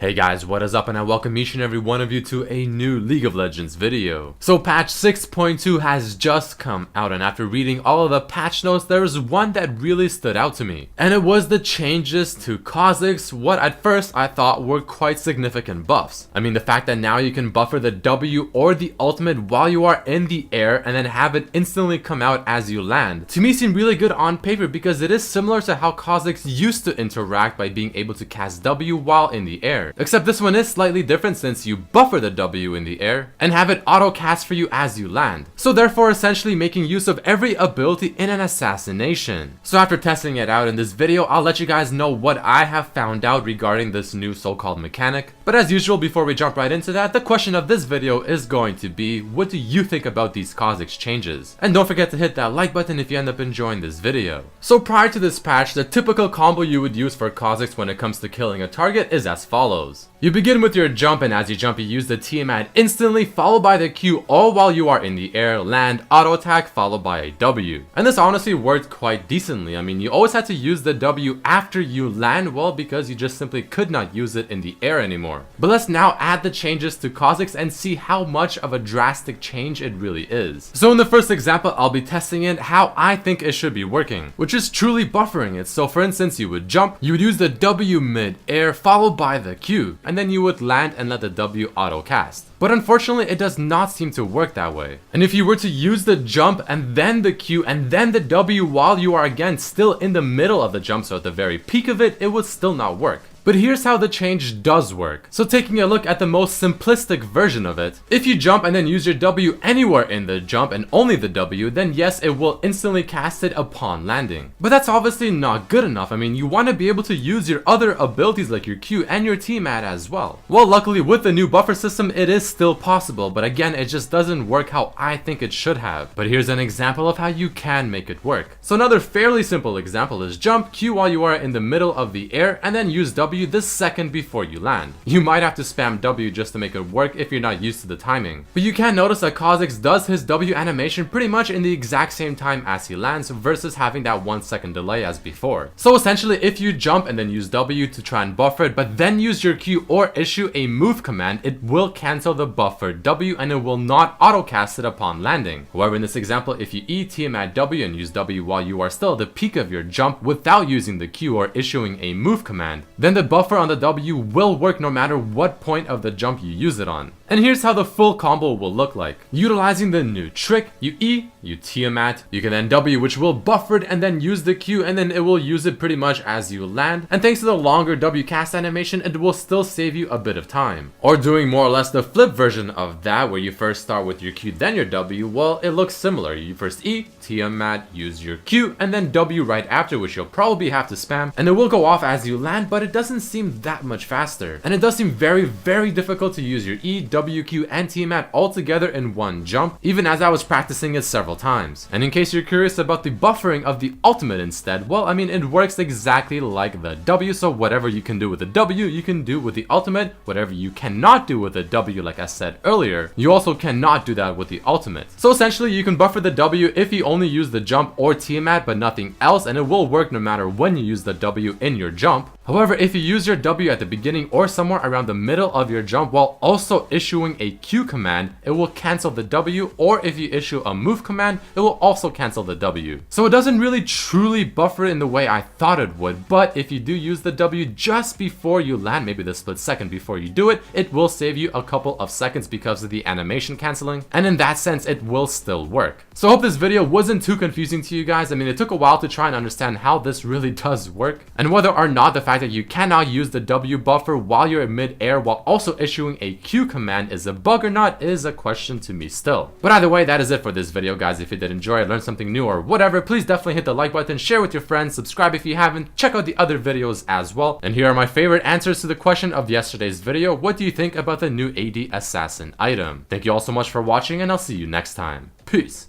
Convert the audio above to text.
Hey guys, what is up, and I welcome each and every one of you to a new League of Legends video. So patch 6.2 has just come out, and after reading all of the patch notes, there was one that really stood out to me. And it was the changes to Kha'Zix, what at first I thought were quite significant buffs. I mean, the fact that now you can buffer the W or the ultimate while you are in the air and then have it instantly come out as you land, to me seemed really good on paper because it is similar to how Kha'Zix used to interact by being able to cast W while in the air. Except this one is slightly different since you buffer the W in the air and have it auto cast for you as you land. So therefore essentially making use of every ability in an assassination. So after testing it out in this video, I'll let you guys know what I have found out regarding this new so-called mechanic. But as usual, before we jump right into that, the question of this video is going to be, what do you think about these Kha'Zix changes? And don't forget to hit that like button if you end up enjoying this video. So prior to this patch, the typical combo you would use for Kha'Zix when it comes to killing a target is as follows. You begin with your jump, and as you jump you use the Tiamat instantly followed by the Q, all while you are in the air, land, auto attack followed by a W. And this honestly worked quite decently. I mean, you always had to use the W after you land, well, because you just simply could not use it in the air anymore. But let's now add the changes to Kha'Zix and see how much of a drastic change it really is. So in the first example, I'll be testing it how I think it should be working, which is truly buffering it. So for instance, you would jump, you would use the W mid-air followed by the Q, and then you would land and let the W auto cast. But unfortunately, it does not seem to work that way. And if you were to use the jump and then the Q and then the W while you are again still in the middle of the jump, so at the very peak of it, it would still not work. But here's how the change does work. So taking a look at the most simplistic version of it, if you jump and then use your W anywhere in the jump and only the W, then yes, it will instantly cast it upon landing. But that's obviously not good enough. I mean, you want to be able to use your other abilities like your Q and your Tiamat as well. Well, luckily with the new buffer system, it is still possible, but again, it just doesn't work how I think it should have. But here's an example of how you can make it work. So another fairly simple example is jump, Q while you are in the middle of the air, and then use W the second before you land. You might have to spam W just to make it work if you're not used to the timing. But you can notice that Kha'Zix does his W animation pretty much in the exact same time as he lands versus having that 1 second delay as before. So essentially, if you jump and then use W to try and buffer it, but then use your Q or issue a move command, it will cancel the buffered W and it will not auto cast it upon landing. However, in this example, if you E Tiamat W and use W while you are still at the peak of your jump without using the Q or issuing a move command, then the buffer on the W will work no matter what point of the jump you use it on. And here's how the full combo will look like. Utilizing the new trick, you E, you Tiamat, you can then W, which will buffer it and then use the Q, and then it will use it pretty much as you land. And thanks to the longer W cast animation, it will still save you a bit of time. Or doing more or less the flip version of that, where you first start with your Q then your W, well, it looks similar. You first E, Tiamat, use your Q, and then W right after, which you'll probably have to spam, and it will go off as you land, but it doesn't seem that much faster. And it does seem very, very difficult to use your E, W, Q, and Tiamat all together in one jump, even as I was practicing it several times. And in case you're curious about the buffering of the ultimate instead, well, I mean, it works exactly like the W, so whatever you can do with the W, you can do with the ultimate. Whatever you cannot do with the W, like I said earlier, you also cannot do that with the ultimate. So essentially, you can buffer the W if you only use the jump or Tiamat, but nothing else, and it will work no matter when you use the W in your jump. However, if you use your W at the beginning or somewhere around the middle of your jump while also issuing a Q command, it will cancel the W, or if you issue a move command, it will also cancel the W. So it doesn't really truly buffer it in the way I thought it would, but if you do use the W just before you land, maybe the split second before you do it, it will save you a couple of seconds because of the animation canceling, and in that sense, it will still work. So I hope this video wasn't too confusing to you guys. I mean, it took a while to try and understand how this really does work, and whether or not the fact that you cannot use the W buffer while you're in mid-air while also issuing a Q command is a bug or not is a question to me still. But either way, that is it for this video, guys. If you did enjoy it, learn something new or whatever, please definitely hit the like button, share with your friends, subscribe if you haven't, check out the other videos as well. And here are my favorite answers to the question of yesterday's video. What do you think about the new AD Assassin item? Thank you all so much for watching, and I'll see you next time. Peace.